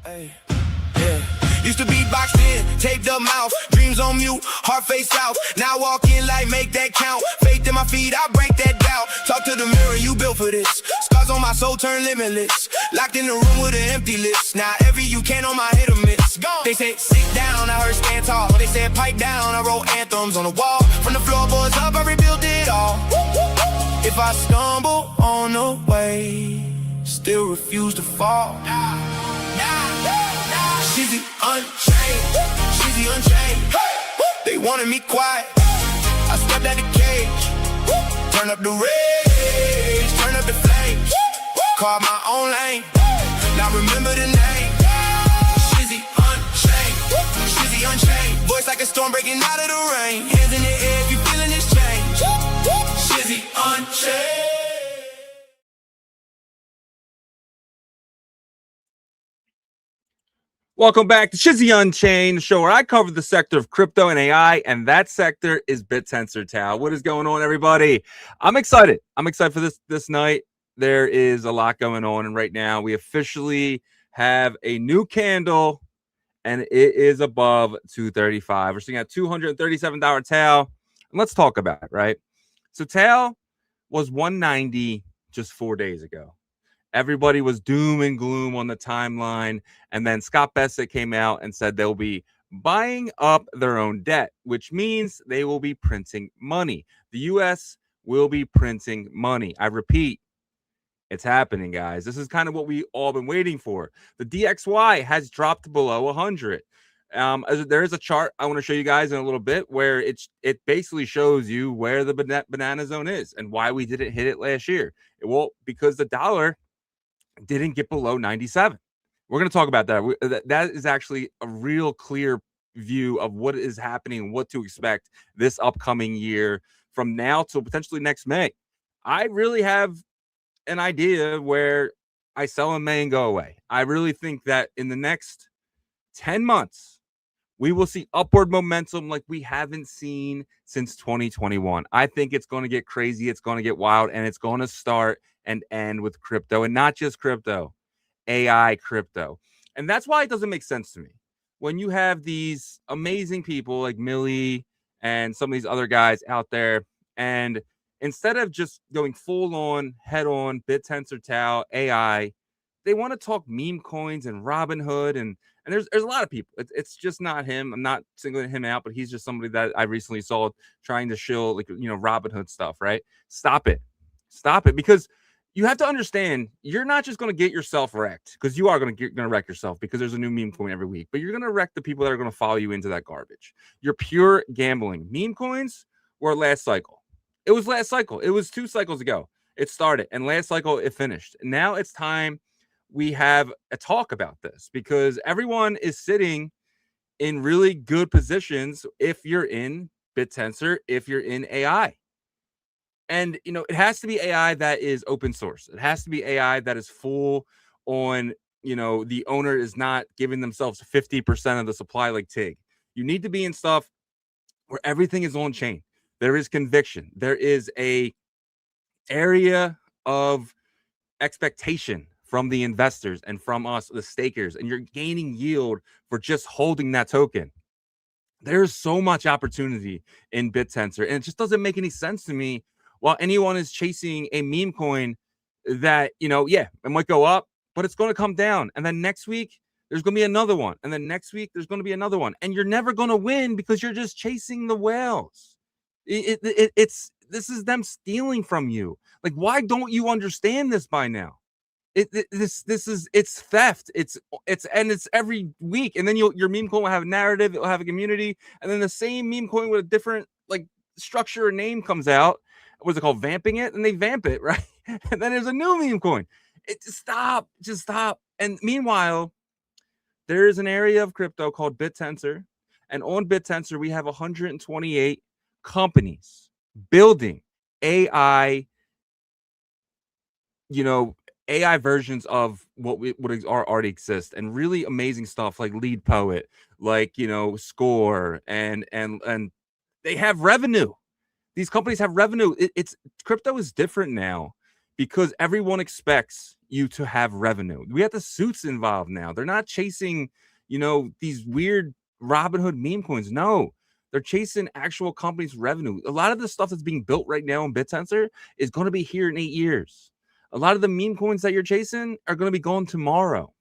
Hey, yeah. Used to be boxed in, taped up mouth, dreams on mute, heart face out. Now walk in like make that count. Faith in my feet, I break that doubt. Talk to the mirror, you built for this. Scars on my soul turn limitless. Locked in the room with an empty list. Now every you can on my hit or miss. Gone. They said sit down, I heard stand tall. They said pipe down, I wrote anthems on the wall. From the floorboards up, I rebuilt it all. If I stumble on the way, still refuse to fall. Shizzy Unchained, Shizzy Unchained. They wanted me quiet, I stepped out the cage. Turn up the rage, turn up the flames. Carve my own lane, now remember the name. Shizzy Unchained, Shizzy Unchained. Voice like a storm breaking out of the rain. Hands in the air if you feeling this change. Shizzy Unchained. Welcome back to Shizzy Unchained, the show where I cover the sector of crypto and AI, and that sector is Bittensor TAO. What is going on, everybody? I'm excited. I'm excited for this night. There is a lot going on, and right now we officially have a new candle, and it is above 235. We're sitting at $237 TAO, and let's talk about it, right? So TAO was 190 just 4 days ago. Everybody was doom and gloom on the timeline. And then Scott Bessett came out and said they'll be buying up their own debt, which means they will be printing money. The U.S. will be printing money. I repeat, it's happening, guys. This is kind of what we all been waiting for. The DXY has dropped below 100. There is a chart I want to show you guys in a little bit where it basically shows you where the banana zone is and why we didn't hit it last year. Well, because the dollar didn't get below 97. We're going to talk about that. That is actually a real clear view of what is happening, what to expect this upcoming year from now till potentially next May. I really have an idea where I sell in May and go away. I really think that in the next 10 months, we will see upward momentum like we haven't seen since 2021. I think it's going to get crazy. It's going to get wild, and it's going to start and end with crypto, and not just crypto, AI crypto. And that's why it doesn't make sense to me when you have these amazing people like Millie and some of these other guys out there, and instead of just going full on, head on, Bittensor TAO, AI, they want to talk meme coins and Robinhood, and there's a lot of people. It's just not him. I'm not singling him out, but he's just somebody that I recently saw trying to shill Robinhood stuff, right? Stop it, because you have to understand, you're not just going to get yourself wrecked, because you are going to wreck yourself because there's a new meme coin every week, but you're going to wreck the people that are going to follow you into that garbage. You're pure gambling. Meme coins were last cycle. It was last cycle. It was 2 cycles ago. It started, and last cycle it finished. And now it's time we have a talk about this, because everyone is sitting in really good positions if you're in Bittensor, if you're in AI. And, it has to be AI that is open source. It has to be AI that is full on, the owner is not giving themselves 50% of the supply like TIG. You need to be in stuff where everything is on chain. There is conviction. There is a area of expectation from the investors and from us, the stakers, and you're gaining yield for just holding that token. There's so much opportunity in Bittensor, and it just doesn't make any sense to me while anyone is chasing a meme coin that, it might go up, but it's going to come down. And then next week, there's going to be another one. And then next week, there's going to be another one. And you're never going to win because you're just chasing the whales. This is them stealing from you. Like, why don't you understand this by now? It's theft. It's every week. And then your meme coin will have a narrative. It'll have a community. And then the same meme coin with a different structure or name comes out. What's it called? Vamping it, and they vamp it, right? And then there's a new meme coin. Just stop. And meanwhile, there is an area of crypto called Bittensor, and on Bittensor we have 128 companies building AI, AI versions of what already exist, and really amazing stuff like Lead Poet, like Score, and they have revenue. These companies have revenue. It's crypto is different now because everyone expects, you to have revenue. We have the suits involved now. They're not chasing, these weird Robinhood meme coins. No, they're chasing actual companies' revenue. A lot of the stuff that's being built right now in Bittensor is going to be here in 8 years. A lot of the meme coins that you're chasing are going to be gone tomorrow.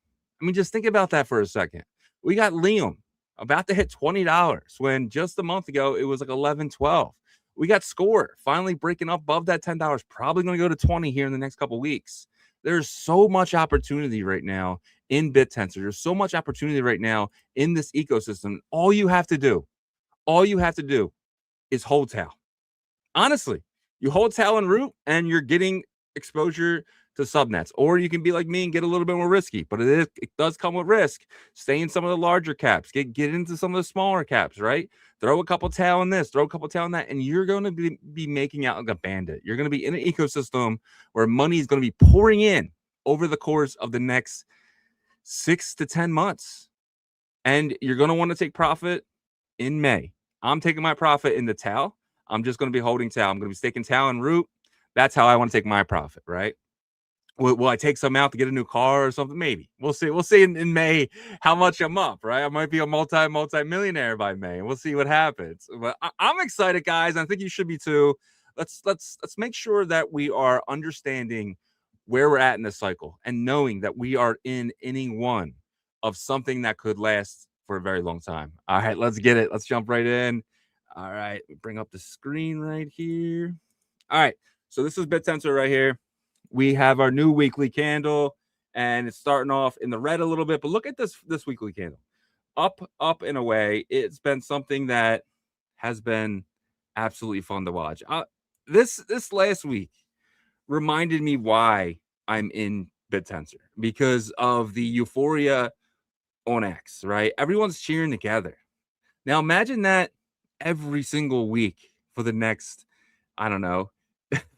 I mean, just think about that for a second. We got Lium about to hit $20 when just a month ago it was like 11, 12. We got Score finally breaking up above that $10, probably going to go to 20 here in the next couple of weeks. There's so much opportunity right now in Bittensor. There's so much opportunity right now in this ecosystem. All you have to do is hold TAO. Honestly, you hold TAO and root and you're getting exposure to subnets, or you can be like me and get a little bit more risky, but it does come with risk. Stay in some of the larger caps, get into some of the smaller caps, right? Throw a couple TAO in this, throw a couple TAO in that, and you're going to be making out like a bandit. You're going to be in an ecosystem where money is going to be pouring in over the course of the next 6 to 10 months. And you're going to want to take profit in May. I'm taking my profit in the TAO. I'm just going to be holding TAO. I'm going to be staking TAO and root. That's how I want to take my profit, right? Will I take some out to get a new car or something? Maybe. We'll see. We'll see in May how much I'm up, right? I might be a multi-millionaire by May, and we'll see what happens. But I'm excited, guys. I think you should be too. Let's make sure that we are understanding where we're at in the cycle and knowing that we are in inning 1 of something that could last for a very long time. All right, let's get it. Let's jump right in. All right, bring up the screen right here. All right, so this is Bittensor right here. We have our new weekly candle, and it's starting off in the red a little bit. But look at this weekly candle, up and away. It's been something that has been absolutely fun to watch. This last week reminded me why I'm in Bittensor, because of the euphoria on X, right? Everyone's cheering together. Now imagine that every single week for the next, I don't know,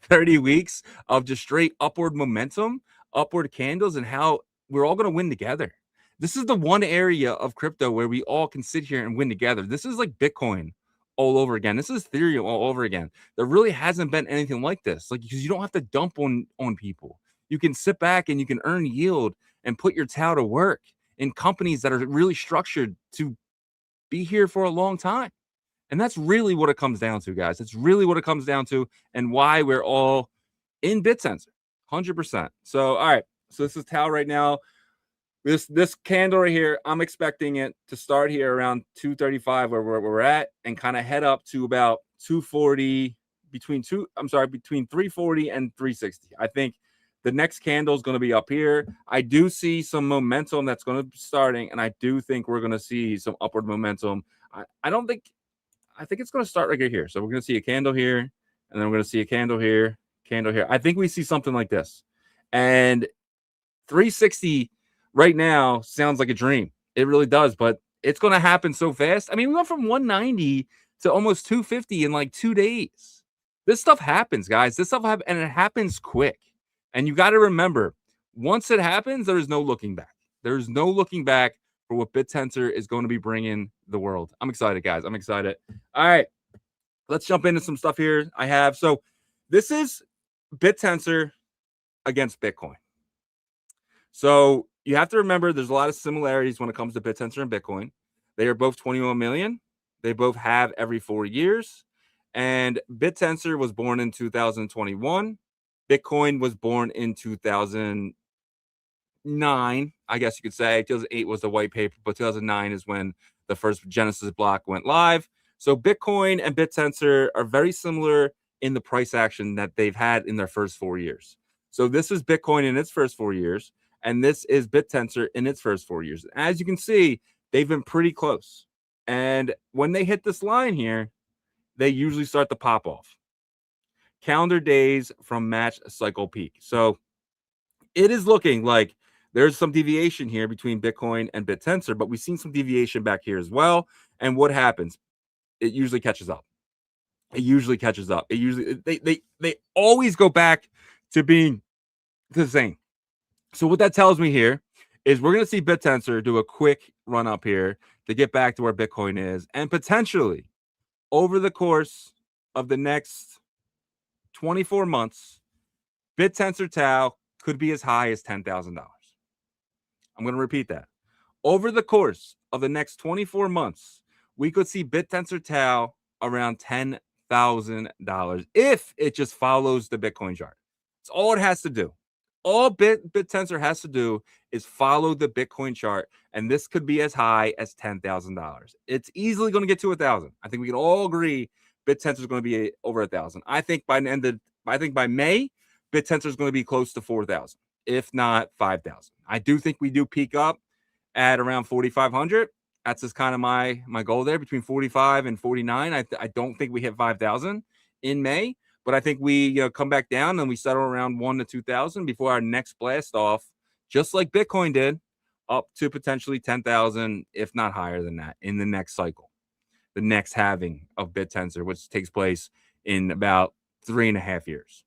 30 weeks of just straight upward momentum, upward candles, and how we're all going to win together. This is the one area of crypto where we all can sit here and win together. This is like Bitcoin all over again. This is Ethereum all over again. There really hasn't been anything like this, like, because you don't have to dump on people. You can sit back and you can earn yield and put your TAO to work in companies that are really structured to be here for a long time. And that's really what it comes down to, guys. It's really what it comes down to, and why we're all in Bittensor, 100%. So, all right. So this is TAO right now. This candle right here, I'm expecting it to start here around 235 where we're at, and kind of head up to about 240, between 340 and 360. I think the next candle is going to be up here. I do see some momentum that's going to be starting, and I do think we're going to see some upward momentum. I think it's going to start right here. So we're going to see a candle here, and then we're going to see a candle here, candle here. I think we see something like this. And 360 right now sounds like a dream. It really does, but it's going to happen so fast. I mean, we went from 190 to almost 250 in like 2 days. This stuff happens, guys. This stuff happens, and it happens quick. And you got to remember, once it happens, there is no looking back. There's no looking back for what Bittensor is going to be bringing the world. I'm excited, guys. I'm excited. All right, let's jump into some stuff here. So this is Bittensor against Bitcoin. So you have to remember there's a lot of similarities when it comes to Bittensor and Bitcoin. They are both 21 million. They both have every 4 years. And Bittensor was born in 2021. Bitcoin was born in 2009, I guess you could say. 2008 was the white paper, but 2009 is when the first Genesis block went live. So Bitcoin and Bittensor are very similar in the price action that they've had in their first 4 years. So this is Bitcoin in its first 4 years, and this is Bittensor in its first 4 years. As you can see, they've been pretty close. And when they hit this line here, they usually start to pop off. Calendar days from match cycle peak. So it is looking like there's some deviation here between Bitcoin and Bittensor, but we've seen some deviation back here as well. And what happens? It usually catches up. It usually catches up. It usually they always go back to being the same. So what that tells me here is we're going to see Bittensor do a quick run up here to get back to where Bitcoin is, and potentially over the course of the next 24 months, Bittensor TAO could be as high as $10,000. I'm going to repeat that. Over the course of the next 24 months, we could see Bittensor TAO around $10,000 if it just follows the Bitcoin chart. That's all it has to do. All Bittensor has to do is follow the Bitcoin chart, and this could be as high as $10,000. It's easily going to get to 1,000. I think we can all agree Bittensor is going to be over 1,000. I think by May, Bittensor is going to be close to 4,000, if not 5,000. I do think we do peak up at around 4,500. That's just kind of my goal there, between 45 and 49. I don't think we hit 5,000 in May, but I think we come back down and we settle around 1 to 2,000 before our next blast off, just like Bitcoin did, up to potentially 10,000, if not higher than that, in the next cycle, the next halving of Bittensor, which takes place in about 3.5 years.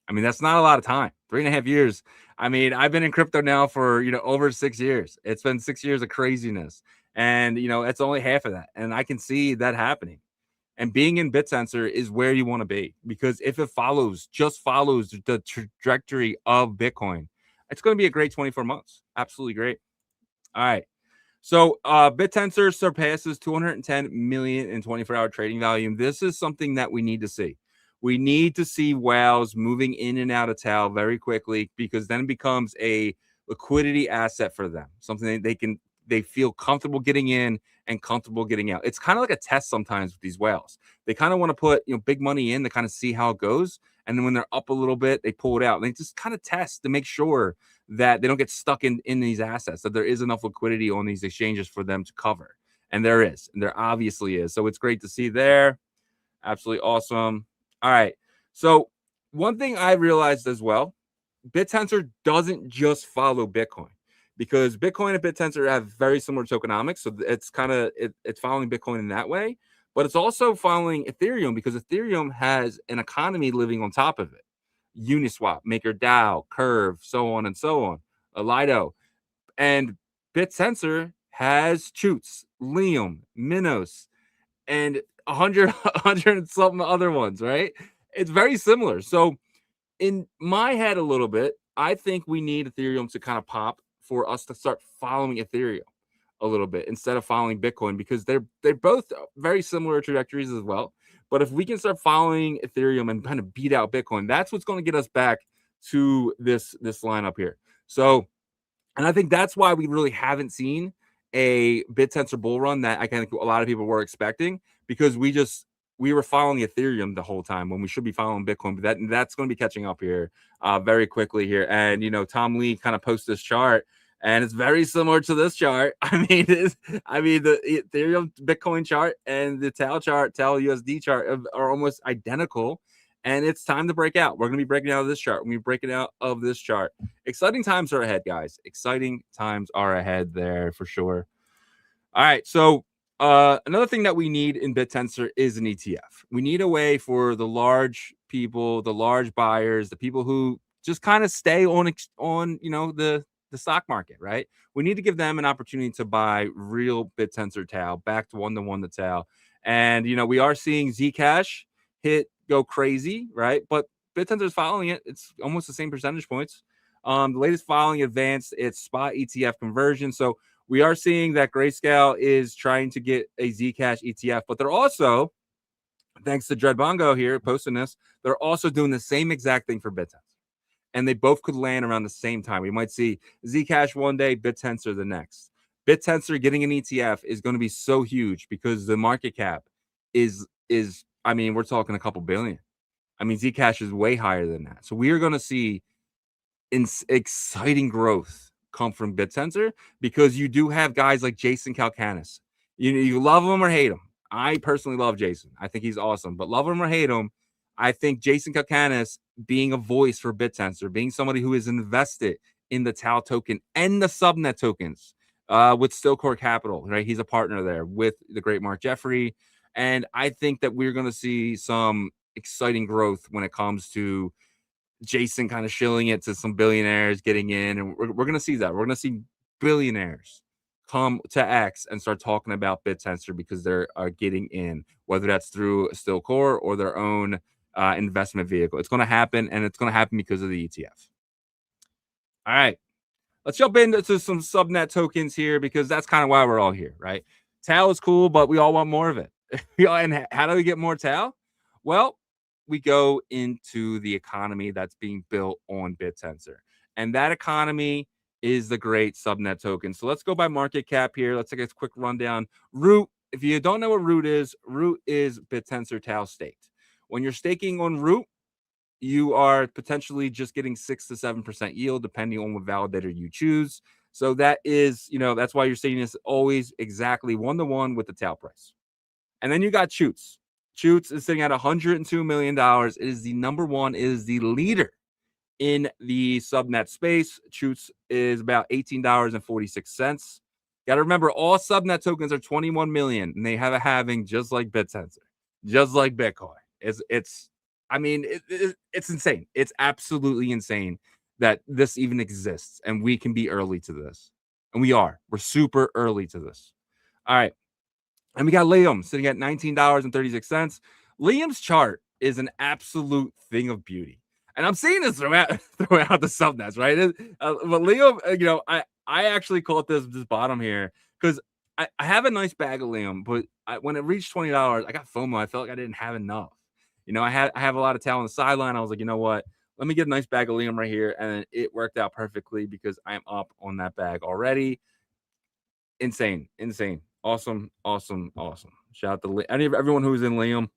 I mean, that's not a lot of time. 3.5 years. I mean, I've been in crypto now for, over 6 years. It's been 6 years of craziness. And, it's only half of that. And I can see that happening. And being in Bittensor is where you want to be, because if it just follows the trajectory of Bitcoin, it's going to be a great 24 months. Absolutely great. All right. So Bittensor surpasses 210 million in 24-hour trading volume. This is something that we need to see. We need to see whales moving in and out of TAO very quickly, because then it becomes a liquidity asset for them, something they feel comfortable getting in and comfortable getting out. It's kind of like a test sometimes with these whales. They kind of want to put big money in to kind of see how it goes, and then when they're up a little bit, they pull it out. And they just kind of test to make sure that they don't get stuck in these assets, that there is enough liquidity on these exchanges for them to cover. And there is, and there obviously is. So it's great to see there. Absolutely awesome. All right. So one thing I realized as well, Bittensor doesn't just follow Bitcoin, because Bitcoin and Bittensor have very similar tokenomics. So it's kind of it's following Bitcoin in that way, but it's also following Ethereum, because Ethereum has an economy living on top of it. Uniswap, MakerDAO, Curve, so on and so on, Albedo. And Bittensor has Chutes, Lium, Minos, and 100 and something other ones, right? It's very similar. So in my head a little bit, I think we need Ethereum to kind of pop for us to start following Ethereum a little bit instead of following Bitcoin, because they're both very similar trajectories as well. But if we can start following Ethereum and kind of beat out Bitcoin, that's what's going to get us back to this lineup here. So, and I think that's why we really haven't seen a Bittensor bull run that I think a lot of people were expecting, because we were following Ethereum the whole time when we should be following Bitcoin. But that's going to be catching up here very quickly here. And Tom Lee kind of posts this chart, and it's very similar to this chart. I mean, the Ethereum Bitcoin chart and the TAO chart, TAO USD chart are almost identical. And it's time to break out. We're going to be breaking out of this chart. We're going to be breaking out of this chart. Exciting times are ahead, guys. Exciting times are ahead there for sure. All right. So another thing that we need in Bittensor is an ETF. We need a way for the large people, the large buyers, the people who just kind of stay on the stock market, right? We need to give them an opportunity to buy real Bittensor TAO, back to 1-to-1 the TAO. And we are seeing Zcash go crazy, right? But Bittensor is following it. It's almost the same percentage points. The latest following advanced, it's spot ETF conversion. So we are seeing that Grayscale is trying to get a Zcash ETF, but they're also, thanks to Dread Bongo here posting this, they're also doing the same exact thing for Bittensor. And they both could land around the same time. We might see Zcash one day, Bittensor the next. Bittensor getting an ETF is going to be so huge, because the market cap is I mean, we're talking a couple billion. I mean, Zcash is way higher than that. So we are going to see exciting growth come from Bittensor, because you do have guys like Jason Calacanis. You love him or hate him. I personally love Jason. I think he's awesome. But love him or hate him, I think Jason Calacanis being a voice for Bittensor, being somebody who is invested in the TAO token and the Subnet tokens with Stillcore Capital, right? He's a partner there with the great Mark Jeffrey. And I think that we're going to see some exciting growth when it comes to Jason kind of shilling it to some billionaires getting in. And we're going to see that. We're going to see billionaires come to X and start talking about Bittensor because they're getting in, whether that's through Stillcore or their own investment vehicle. It's going to happen, and it's going to happen because of the ETF. All right. Let's jump into some subnet tokens here because that's kind of why we're all here, right? TAO is cool, but we all want more of it. And how do we get more TAO? Well, we go into the economy that's being built on Bittensor. And that economy is the great subnet token. So let's go by market cap here. Let's take a quick rundown. Root, if you don't know what Root is Bittensor TAO staked. When you're staking on Root, you are potentially just getting 6 to 7% yield, depending on what validator you choose. So that is, that's why you're seeing this always exactly 1-to-1 with the TAO price. And then you got Chutes. Chutes is sitting at $102 million. It is the number one, it is the leader in the subnet space. Chutes is about $18.46. Got to remember, all subnet tokens are 21 million, and they have a halving just like Bittensor, just like Bitcoin. It's insane. It's absolutely insane that this even exists, and we can be early to this. And we are. We're super early to this. All right. And we got Lium sitting at $19.36. Lium's chart is an absolute thing of beauty. And I'm seeing this throughout the subnets, right? But Lium, I actually caught this bottom here because I have a nice bag of Lium, but when it reached $20, I got FOMO. I felt like I didn't have enough. I have a lot of TAO on the sideline. I was like, you know what? Let me get a nice bag of Lium right here. And it worked out perfectly because I'm up on that bag already. Insane. Awesome. Shout out to everyone who's in Lium.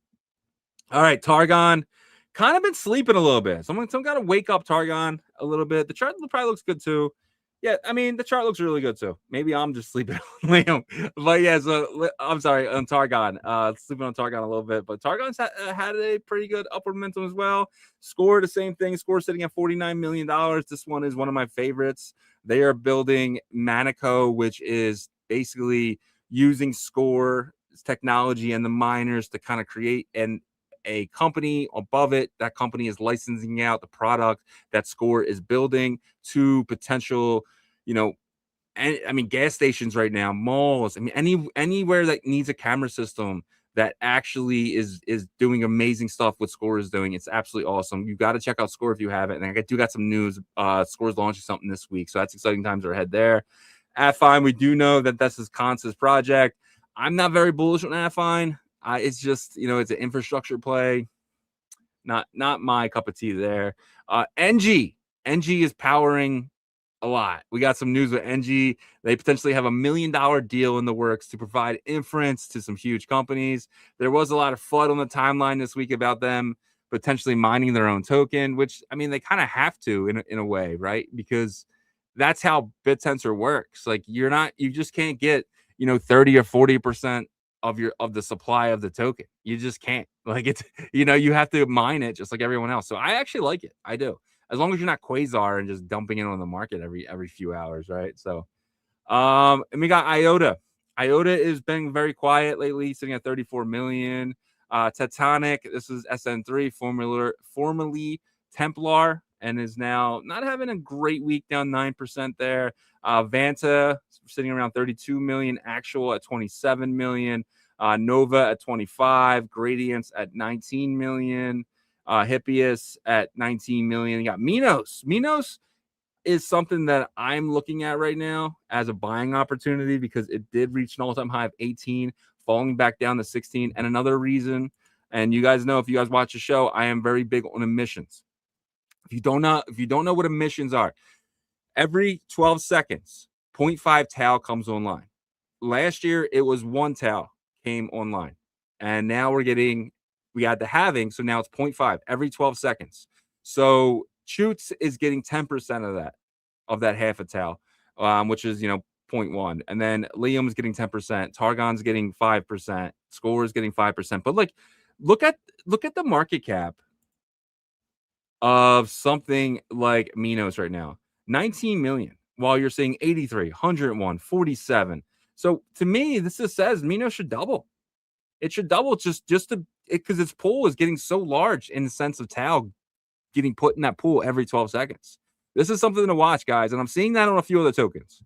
All right, Targon. Kind of been sleeping a little bit. Someone got to wake up Targon a little bit. The chart probably looks good too. Yeah, I mean, the chart looks really good too. Maybe I'm just sleeping on Lium. But yeah, so I'm sorry, on Targon. Sleeping on Targon a little bit. But Targon's had a pretty good upward momentum as well. Score, the same thing. Score sitting at $49 million. This one is one of my favorites. They are building Manico, which is basically using Score technology and the miners to kind of create a company above it. That company is licensing out the product that Score is building to potential, gas stations right now, malls. Anywhere that needs a camera system that actually is doing amazing stuff. What Score is doing, it's absolutely awesome. You got to check out Score if you haven't. And I do got some news. Score's launching something this week, so that's exciting times are ahead there. Affine, we do know that this is Conce's project. I'm not very bullish on Affine. It's just, it's an infrastructure play. Not my cup of tea there. Engy is powering a lot. We got some news with Engy. They potentially have $1 million deal in the works to provide inference to some huge companies. There was a lot of FUD on the timeline this week about them potentially mining their own token, which, they kind of have to in a way, right? Because that's how Bittensor works. Like you just can't get, 30 or 40% of the supply of the token. You just can't. Like it's, you have to mine it just like everyone else. So I actually like it. I do. As long as you're not Quasar and just dumping it on the market every few hours, right? So and we got IOTA. IOTA is being very quiet lately, sitting at 34 million. Tectonic, this is SN3, formerly Templar, and is now not having a great week, down 9% there. Vanta sitting around 32 million, Actual at 27 million, Nova at 25, Gradients at 19 million, Hippias at 19 million. You got Minos. Minos is something that I'm looking at right now as a buying opportunity because it did reach an all-time high of 18, falling back down to 16. And another reason, and you guys know, if you guys watch the show, I am very big on emissions. If you don't know what emissions are, every 12 seconds, 0.5 TAO comes online. Last year, it was 1 TAO came online. And now we got the halving, so now it's 0.5 every 12 seconds. So Chutes is getting 10% of that half a TAO, which is 0.1. And then Lium is getting 10%. Targon's getting 5%. Score is getting 5%. But look at the market cap of something like Minos right now, 19 million, while you're seeing 83, 101, 47. So to me, this just says Minos should double. It should double just because its pool is getting so large in the sense of TAO getting put in that pool every 12 seconds. This is something to watch, guys. And I'm seeing that on a few other tokens.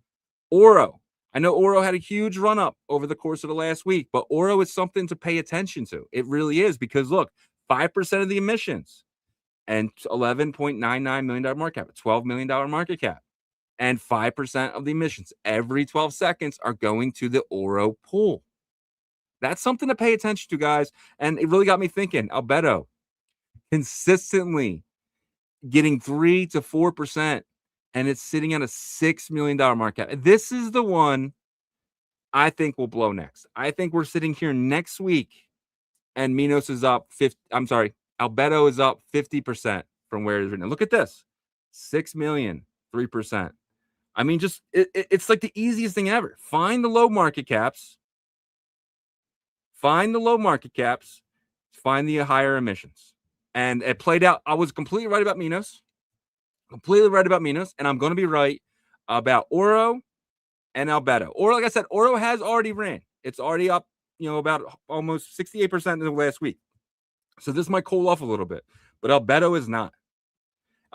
Oro. I know Oro had a huge run up over the course of the last week, but Oro is something to pay attention to. It really is, because look, 5% of the emissions and $11.99 million market cap, $12 million market cap. and 5% of the emissions every 12 seconds are going to the Oro pool. That's something to pay attention to, guys. And it really got me thinking. Albedo consistently getting 3 to 4%, and it's sitting at a $6 million market cap. This is the one I think will blow next. I think we're sitting here next week, and Minos is up 50. I'm sorry, Albedo is up 50% from where it is right now. Look at this: 6 million, 3%. I mean, just it's like the easiest thing ever. Find the low market caps. Find the low market caps. Find the higher emissions. And it played out. I was completely right about Minos. Completely right about Minos. And I'm going to be right about Oro and Albedo. Oro, like I said, Oro has already ran. It's already up, about almost 68% in the last week. So this might cool off a little bit. But Albedo is not.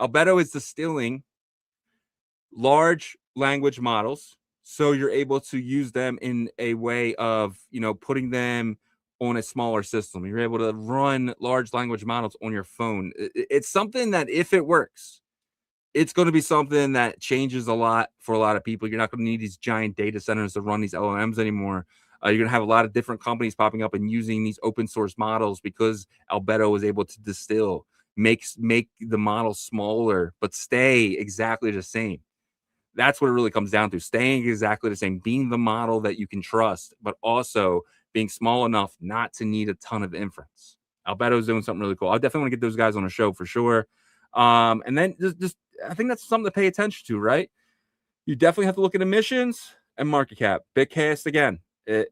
Albedo is distilling large language models, so you're able to use them in a way of putting them on a smaller system. You're able to run large language models on your phone. It's something that, if it works, it's going to be something that changes a lot for a lot of people. You're not going to need these giant data centers to run these LLMs anymore. You're going to have a lot of different companies popping up and using these open source models because Albedo was able to distill, make the model smaller, but stay exactly the same. That's what it really comes down to: staying exactly the same, being the model that you can trust, but also being small enough not to need a ton of inference. Albedo is doing something really cool. I definitely want to get those guys on a show for sure. And then just I think that's something to pay attention to, right? You definitely have to look at emissions and market cap. Bitcast again.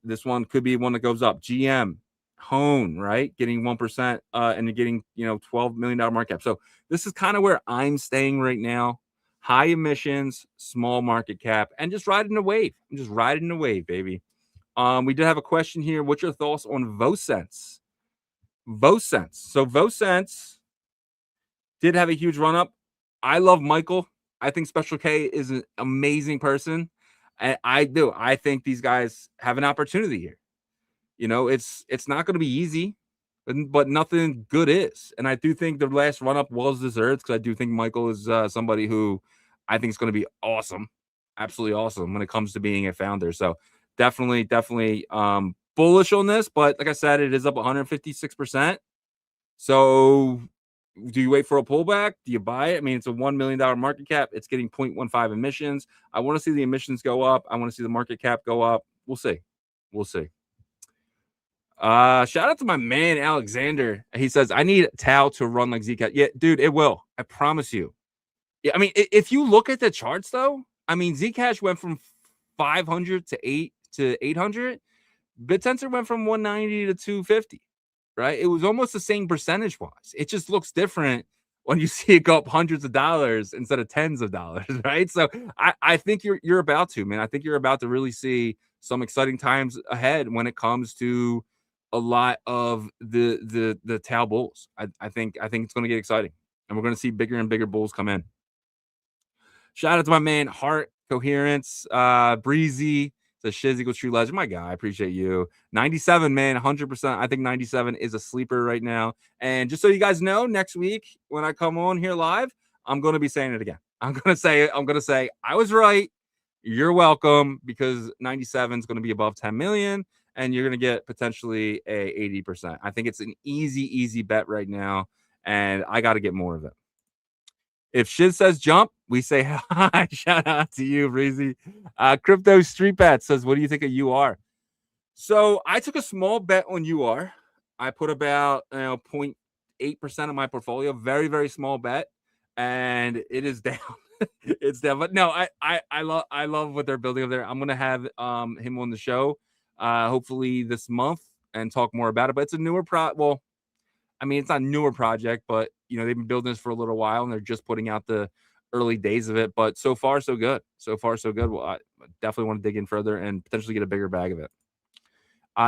This one could be one that goes up. GM, Hone, right? Getting 1%, and you're getting $12 million market cap. So this is kind of where I'm staying right now. High emissions, small market cap, and just riding the wave. I'm just riding the wave, baby. We did have a question here. What's your thoughts on Vocence? Vocence. So Vocence did have a huge run up. I love Michael. I think Special K is an amazing person. And I do. I think these guys have an opportunity here. It's not going to be easy, but nothing good is. And I do think the last run up was deserved, because I do think Michael is somebody who I think is going to be awesome, absolutely awesome when it comes to being a founder. So definitely bullish on this. But like I said, it is up 156%. So do you wait for a pullback? Do you buy it? I mean, it's a $1 million market cap. It's getting 0.15 emissions. I want to see the emissions go up. I want to see the market cap go up. We'll see. Shout out to my man Alexander. He says, I need TAO to run like Zcash. Yeah, dude, it will. I promise you. Yeah, I mean, if you look at the charts, though, I mean, Zcash went from 500 to 800. Bittensor went from 190 to 250. Right? It was almost the same percentage wise. It just looks different when you see it go up hundreds of dollars instead of tens of dollars, right? So I think you're about to, man. I think you're about to really see some exciting times ahead when it comes to a lot of the TAO bulls. I think it's going to get exciting, and we're going to see bigger and bigger bulls come in. Shout out to my man Heart Coherence, Breezy. The Shizzy equals true legend. My guy, I appreciate you. 97, man, 100%. I think 97 is a sleeper right now. And just so you guys know, next week when I come on here live, I'm going to be saying it again. I'm going to say I was right. You're welcome, because 97 is going to be above 10 million, and you're going to get potentially a 80%. I think it's an easy bet right now, and I got to get more of it. If Shiz says jump, we say hi. Shout out to you, Breezy. Crypto Street Bet says, what do you think of UR? So I took a small bet on UR. I put about 0.8% of my portfolio. Very, very small bet. And it is down. It's down. But no, I love what they're building over there. I'm gonna have him on the show hopefully this month and talk more about it. But it's a newer it's not a newer project, but they've been building this for a little while, and they're just putting out the early days of it. But so far, so good. Well, I definitely want to dig in further and potentially get a bigger bag of it.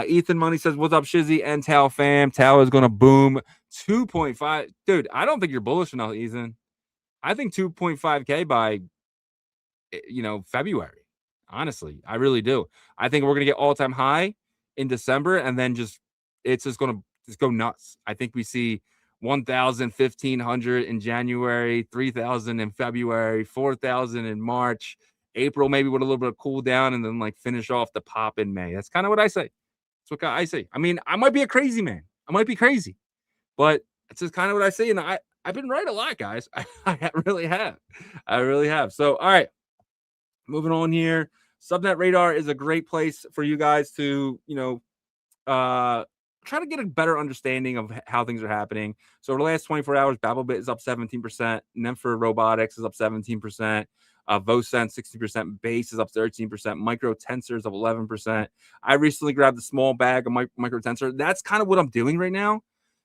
Ethan Money says, what's up, Shizzy and TAO fam? TAO is going to boom 2.5. Dude, I don't think you're bullish enough, Ethan. I think 2.5K by, February. Honestly, I really do. I think we're going to get all-time high in December, and then it's just going to go nuts. I think we see 1,000, 1,500 in January, 3,000 in February, 4,000 in March, April maybe with a little bit of cool down, and then like finish off the pop in May. That's kind of what I say. That's what I say. I mean, I might be a crazy man. I might be crazy, but it's just kind of what I say. And I've been right a lot, guys. I really have. I really have. So, all right, moving on here. Subnet Radar is a great place for you guys to, try to get a better understanding of how things are happening. So over the last 24 hours, BabbleBit is up 17%. Nemfor Robotics is up 17%. Vocence 60%. Base is up 13%. Micro Tensor is up 11%. I recently grabbed a small bag of Micro Tensor. That's kind of what I'm doing right now.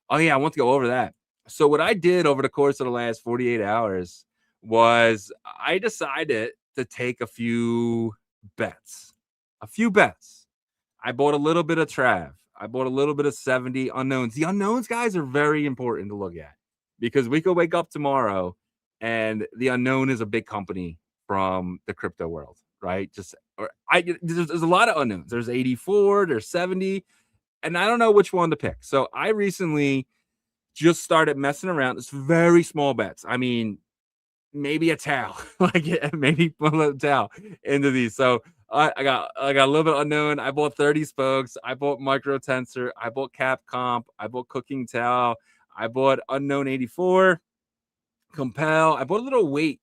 Oh yeah, I want to go over that. So what I did over the course of the last 48 hours was I decided to take a few bets. I bought a little bit of Trav. I bought a little bit of 70 unknowns. The unknowns, guys, are very important to look at because we could wake up tomorrow and the unknown is a big company from the crypto world, right? There's a lot of unknowns. There's 84, there's 70, and I don't know which one to pick. So I recently just started messing around. It's very small bets. I mean, maybe a TAO, maybe one of the TAO into these. So I got a little bit unknown. I bought 30 spokes. I bought Micro Tensor. I bought Cap Comp. I bought Cooking TAO. I bought Unknown 84. Compel. I bought a little Weight.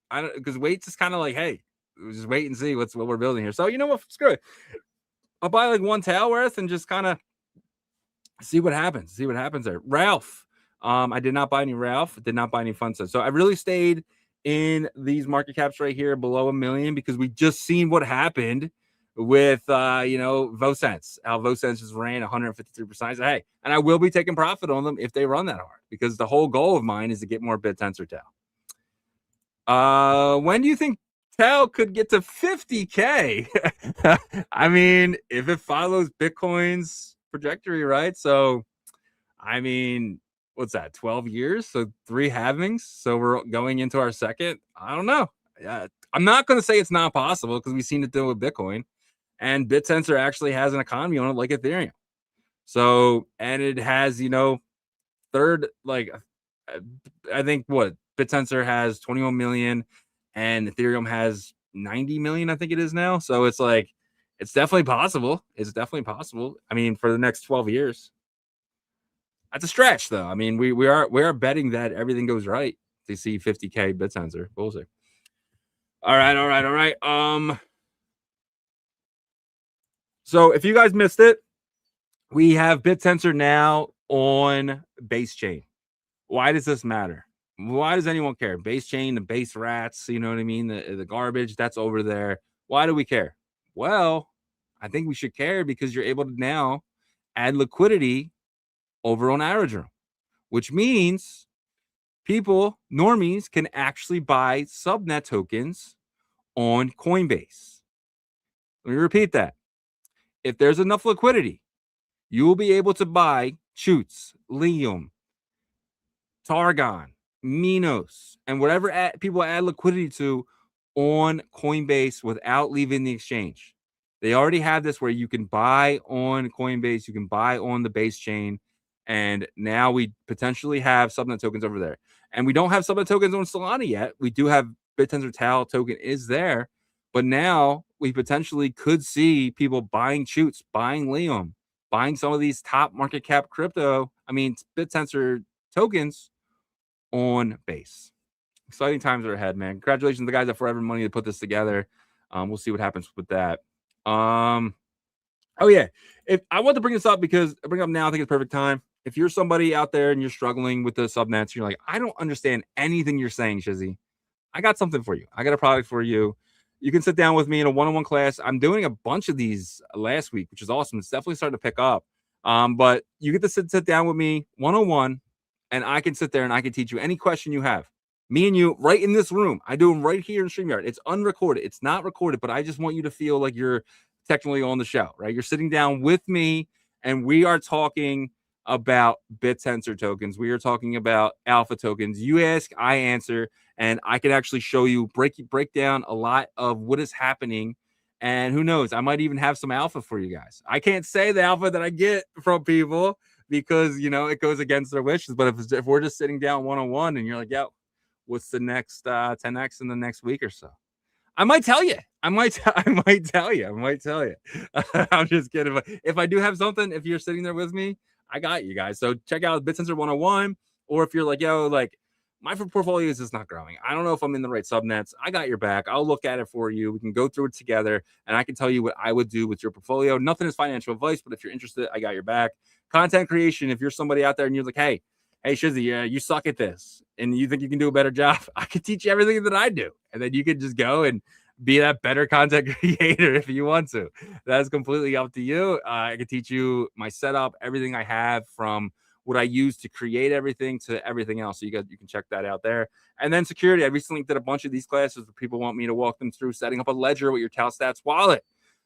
I don't because Weight's is kind of like, hey, just wait and see what we're building here. So you know what? Screw it. I'll buy like one TAO worth and just kind of see what happens. See what happens there. Ralph. I did not buy any Ralph. Did not buy any Funset. So I really stayed in these market caps right here below $1 million because we just seen what happened with Vocence. How Vocence just ran 153%. I said, hey, and I will be taking profit on them if they run that hard because the whole goal of mine is to get more Bittensor TAO. When do you think TAO could get to 50K? I mean, if it follows Bitcoin's trajectory, right? So, I mean, what's that, 12 years? So 3 halvings. So we're going into our second. I don't know. I'm not going to say it's not possible because we've seen it do with Bitcoin. And Bittensor actually has an economy on it like Ethereum. So, and it has, third, like, I think what Bittensor has 21 million and Ethereum has 90 million, I think it is now. So it's like, it's definitely possible. It's definitely possible. I mean, for the next 12 years. That's a stretch, though. I mean, we are betting that everything goes right to see 50K Bittensor. We'll see. All right. So if you guys missed it, we have Bittensor now on base chain. Why does this matter? Why does anyone care? Base chain, the base rats, you know what I mean? The garbage that's over there. Why do we care? Well, I think we should care because you're able to now add liquidity over on Aerodrome, which means people, normies, can actually buy subnet tokens on Coinbase. Let me repeat that. If there's enough liquidity, you will be able to buy Chutes, Lium, Targon, Minos, and whatever people add liquidity to on Coinbase without leaving the exchange. They already have this where you can buy on Coinbase, you can buy on the base chain, and now we potentially have subnet tokens over there. And we don't have subnet tokens on Solana yet. We do have Bittensor TAO token is there, but now we potentially could see people buying Chutes, buying Lium, buying some of these top market cap crypto, Bittensor tokens on base. Exciting times are ahead, man. Congratulations to the guys at Forever Money to put this together. We'll see what happens with that. Oh yeah, if I want to bring this up because I bring it up now, I think it's perfect time. If you're somebody out there and you're struggling with the subnets, you're like, I don't understand anything you're saying, Shizzy. I got something for you. I got a product for you. You can sit down with me in a one-on-one class. I'm doing a bunch of these last week, which is awesome. It's definitely starting to pick up. But you get to sit down with me one-on-one, and I can sit there and I can teach you any question you have. Me and you right in this room. I do them right here in StreamYard. It's unrecorded. It's not recorded, but I just want you to feel like you're technically on the show, right? You're sitting down with me, and we are talking about Bittensor tokens. We are talking about alpha tokens. You ask, I answer, and I can actually show you, break down a lot of what is happening. And who knows, I might even have some alpha for you guys. I can't say the alpha that I get from people because, you know, it goes against their wishes. But if we're just sitting down one-on-one and you're like, yo, what's the next 10x in the next week or so? I might tell you. I might tell you. I'm just kidding. But if I do have something, if you're sitting there with me, I got you guys. So check out Bittensor 101. Or if you're like, yo, like my portfolio is just not growing. I don't know if I'm in the right subnets. I got your back. I'll look at it for you. We can go through it together, and I can tell you what I would do with your portfolio. Nothing is financial advice, but if you're interested, I got your back. Content creation. If you're somebody out there and you're like, hey, Shizzy, you suck at this, and you think you can do a better job, I could teach you everything that I do, and then you could just go and be that better content creator if you want to. That's completely up to you. I can teach you my setup, everything I have, from what I use to create everything to everything else. So you can check that out there. And then security. I recently did a bunch of these classes where people want me to walk them through setting up a ledger with your TAO Stats wallet.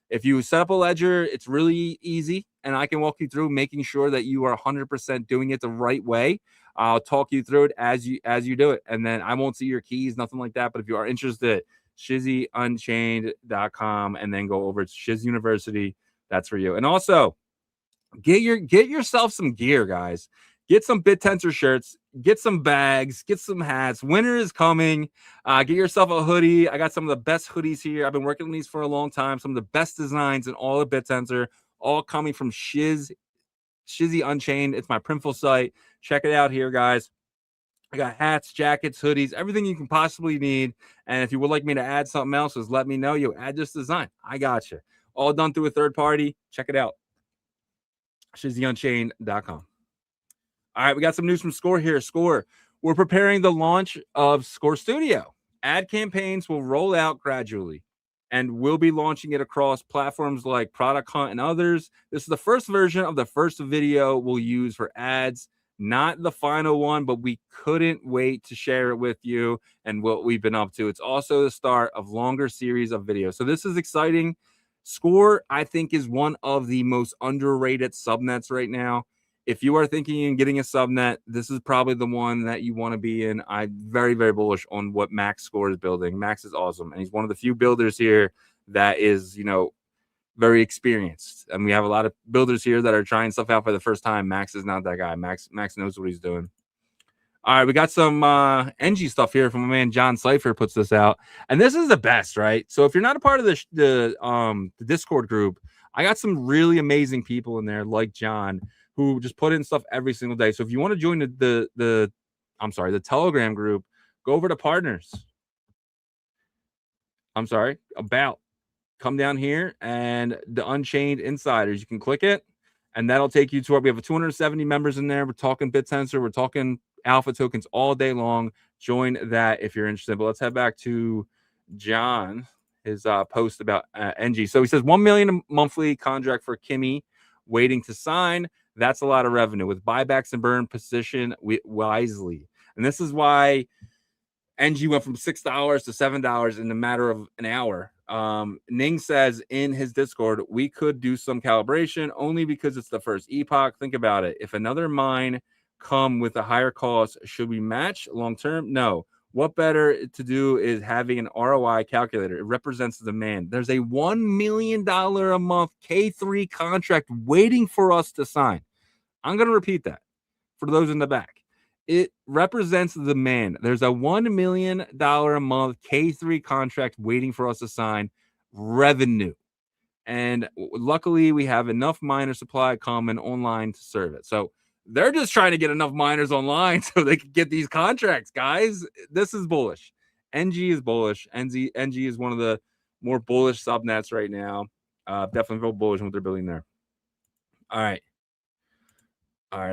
If you set up a ledger, it's really easy, and I can walk you through making sure that you are 100% doing it the right way. I'll talk you through it as you do it, and then I won't see your keys, nothing like that. But if you are interested, ShizzyUnchained.com, and then go over to Shizzy University. That's for you. And also, get yourself some gear, guys. Get some Bittensor shirts, get some bags, get some hats. Winter is coming. Get yourself a hoodie. I got some of the best hoodies here. I've been working on these for a long time. Some of the best designs in all of Bittensor, all coming from Shizzy Unchained. It's my printful site. Check it out here, guys. I got hats, jackets, hoodies, everything you can possibly need. And if you would like me to add something else, just let me know. You add this design. I got you. All done through a third party. Check it out. ShizzyUnchained.com. All right, we got some news from Score here. Score, we're preparing the launch of Score Studio. Ad campaigns will roll out gradually, and we'll be launching it across platforms like Product Hunt and others. This is the first version of the first video we'll use for ads. Not the final one, but we couldn't wait to share it with you and what we've been up to. It's also the start of longer series of videos. So this is exciting. Score, I think, is one of the most underrated subnets right now. If you are thinking of getting a subnet, this is probably the one that you want to be in. I'm very, very bullish on what Max Score is building. Max is awesome, and he's one of the few builders here that is, very experienced. And we have a lot of builders here that are trying stuff out for the first time. Max is not that guy. Max knows what he's doing. All right, we got some engy stuff here from my man John Cypher puts this out. And this is the best, right? So if you're not a part of the Discord group, I got some really amazing people in there like John who just put in stuff every single day. So if you want to join the Telegram group, go over to partners. Come down here and the Unchained Insiders. You can click it, and that'll take you to our. We have 270 members in there. We're talking Bittensor. We're talking alpha tokens all day long. Join that if you're interested. But let's head back to John, his post about engy. So he says 1 million monthly contract for Kimmy waiting to sign. That's a lot of revenue with buybacks and burn position wisely. And this is why engy went from $6 to $7 in a matter of an hour. Ning says in his Discord, we could do some calibration only because it's the first epoch. Think about it. If another mine come with a higher cost, should we match long term? No. What better to do is having an ROI calculator. It represents the demand. There's a $1 million a month K3 contract waiting for us to sign. I'm going to repeat that for those in the back. It represents the demand. There's a $1 million a month K3 contract waiting for us to sign revenue. And luckily, we have enough miner supply coming online to serve it. So they're just trying to get enough miners online so they can get these contracts, guys. This is bullish. engy is bullish. engy is one of the more bullish subnets right now. Definitely real bullish on what they're building there. All right. What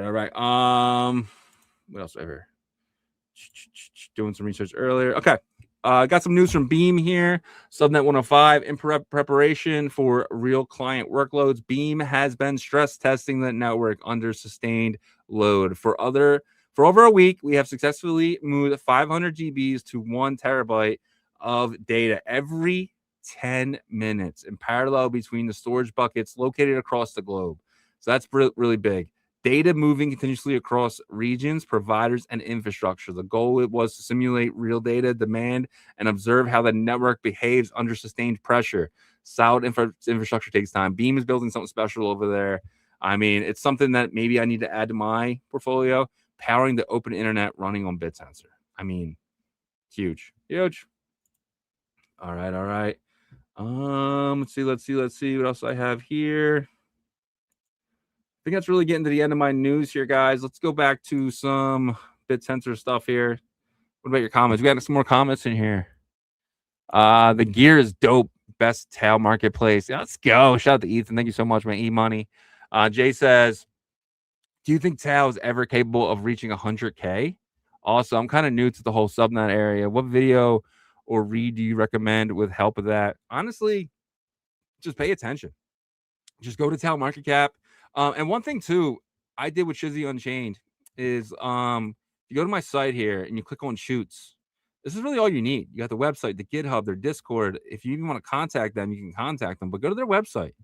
else right here? Doing some research earlier. Okay. Got some news from Beam here. Subnet 105 in preparation for real client workloads. Beam has been stress testing the network under sustained load. For over a week, we have successfully moved 500 GBs to 1 terabyte of data every 10 minutes in parallel between the storage buckets located across the globe. So that's really big. Data moving continuously across regions, providers, and infrastructure. The goal was to simulate real data demand and observe how the network behaves under sustained pressure. Solid infrastructure takes time. Beam is building something special over there. I mean, it's something that maybe I need to add to my portfolio. Powering the open internet running on Bittensor. I mean, huge. All right. Let's see what else I have here. I think that's really getting to the end of my news here, guys. Let's go back to some Bittensor stuff here. What about your comments? We got some more comments in here. The gear is dope. Best TAO marketplace. Let's go. Shout out to Ethan. Thank you so much, man. E-Money. Jay says, do you think TAO is ever capable of reaching 100K? Also, I'm kind of new to the whole subnet area. What video or read do you recommend with help of that? Honestly, just pay attention. Just go to TAO Market Cap. And one thing, too, I did with Shizzy Unchained is you go to my site here and you click on Chutes. This is really all you need. You got the website, the GitHub, their Discord. If you even want to contact them, you can contact them. But go to their website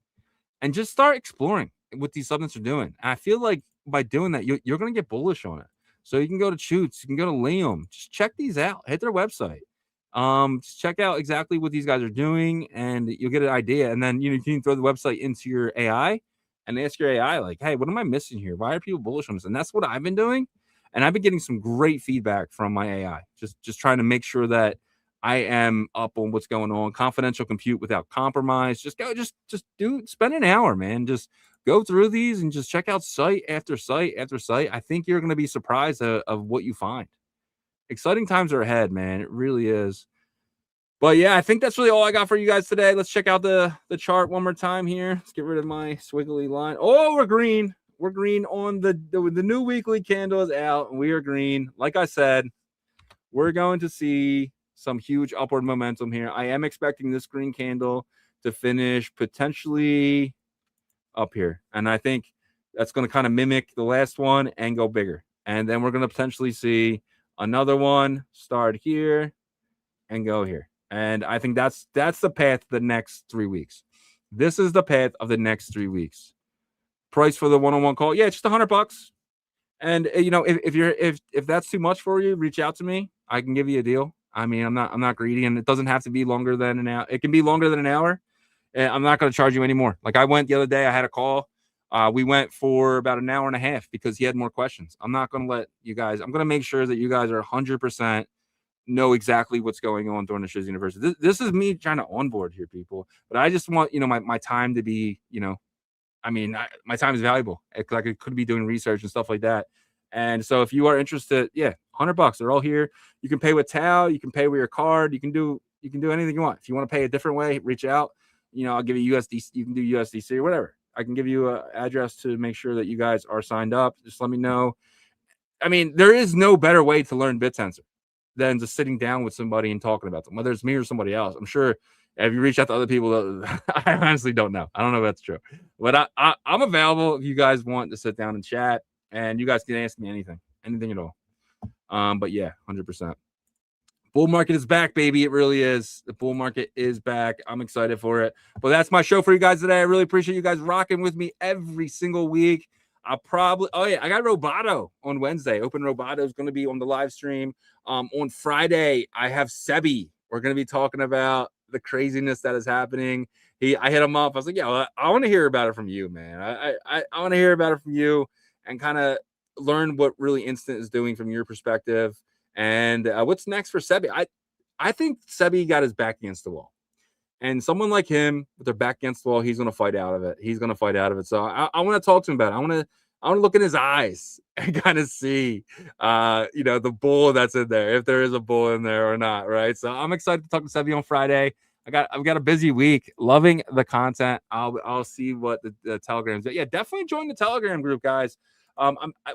and just start exploring what these subnets are doing. And I feel like by doing that, you're going to get bullish on it. So you can go to Chutes, you can go to Lium. Just check these out. Hit their website. Just check out exactly what these guys are doing, and you'll get an idea. And then you can throw the website into your AI and ask your AI, like, hey, what am I missing here? Why are people bullish on this? And that's what I've been doing. And I've been getting some great feedback from my AI. Just trying to make sure that I am up on what's going on. Confidential compute without compromise. Just spend an hour, man. Just go through these and just check out site after site after site. I think you're going to be surprised of what you find. Exciting times are ahead, man. It really is. But yeah, I think that's really all I got for you guys today. Let's check out the chart one more time here. Let's get rid of my squiggly line. Oh, we're green. We're green on the new weekly candle is out, and we are green. Like I said, we're going to see some huge upward momentum here. I am expecting this green candle to finish potentially up here. And I think that's going to kind of mimic the last one and go bigger. And then we're going to potentially see another one start here and go here. And I think that's the path of the next 3 weeks. This is the path of the next 3 weeks. Price for the one-on-one call. Yeah, just $100. And if that's too much for you, reach out to me. I can give you a deal. I mean, I'm not greedy, and it doesn't have to be longer than an hour. It can be longer than an hour. And I'm not going to charge you anymore. Like I went the other day, I had a call. We went for about an hour and a half because he had more questions. I'm not going to let you guys. I'm going to make sure that you guys are 100% know exactly what's going on during the Shizzy University. This is me trying to onboard here, people. But I just want my time to be my time is valuable. Like I could be doing research and stuff like that. And so if you are interested, yeah, $100. They're all here. You can pay with TAO. You can pay with your card. You can do anything you want. If you want to pay a different way, reach out. I'll give you USDC. You can do USDC or whatever. I can give you an address to make sure that you guys are signed up. Just let me know. I mean, there is no better way to learn Bittensor than just sitting down with somebody and talking about them, whether it's me or somebody else. I'm sure if you reach out to other people, I honestly don't know. I don't know if that's true. But I'm available if you guys want to sit down and chat. And you guys can ask me anything at all. But yeah, 100%. Bull market is back, baby. It really is. The bull market is back. I'm excited for it. But that's my show for you guys today. I really appreciate you guys rocking with me every single week. I got Roboto on Wednesday. OpenRoboto is going to be on the live stream. On Friday, I have Sebi. We're going to be talking about the craziness that is happening. I hit him up. I was like, yeah, I want to hear about it from you, man. I want to hear about it from you and kind of learn what really Instant is doing from your perspective. And what's next for Sebi? I think Sebi got his back against the wall. And someone like him with their back against the wall, he's going to fight out of it. So I want to talk to him about it. I want to look in his eyes and kind of see, the bull that's in there, if there is a bull in there or not, right? So I'm excited to talk to Sebi on Friday. I've got a busy week, loving the content. I'll see what the Telegram's. Yeah, definitely join the Telegram group, guys.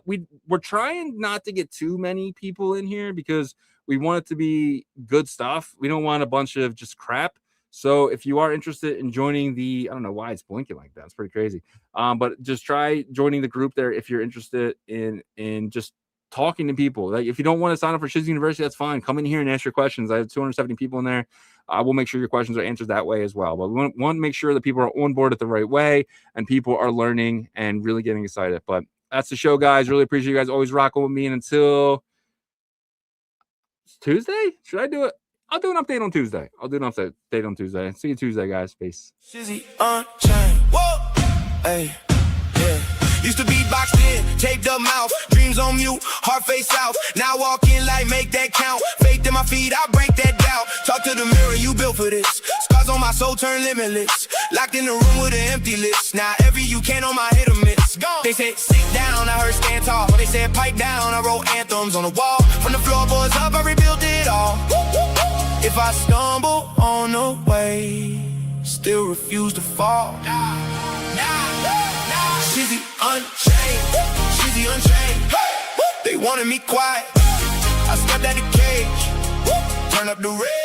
We're trying not to get too many people in here because we want it to be good stuff. We don't want a bunch of just crap. So if you are interested in joining I don't know why it's blinking like that. It's pretty crazy. But just try joining the group there if you're interested in just talking to people. Like if you don't want to sign up for Shizzy University, that's fine. Come in here and ask your questions. I have 270 people in there. I will make sure your questions are answered that way as well. But we want to make sure that people are on board at the right way and people are learning and really getting excited. But that's the show, guys. Really appreciate you guys always rocking with me. And until Tuesday, should I do it? I'll do an update on Tuesday. See you Tuesday, guys. Peace. Shizzy Unchained. Whoa. Hey. Yeah. Used to be boxed in, taped up mouth, dreams on mute, heart face out. Now walk in like make that count. Faith in my feet, I break that doubt. Talk to the mirror, you built for this. Scars on my soul turn limitless. Locked in the room with an empty list. Now every you can on my hit or miss. They said sit down, I heard stand tall. They said pipe down, I wrote anthems on the wall. From the floorboards up, I rebuilt it all. If I stumble on the way, still refuse to fall. Shizzy Unchained, Shizzy Unchained. They wanted me quiet, I stepped out the cage, turn up the red.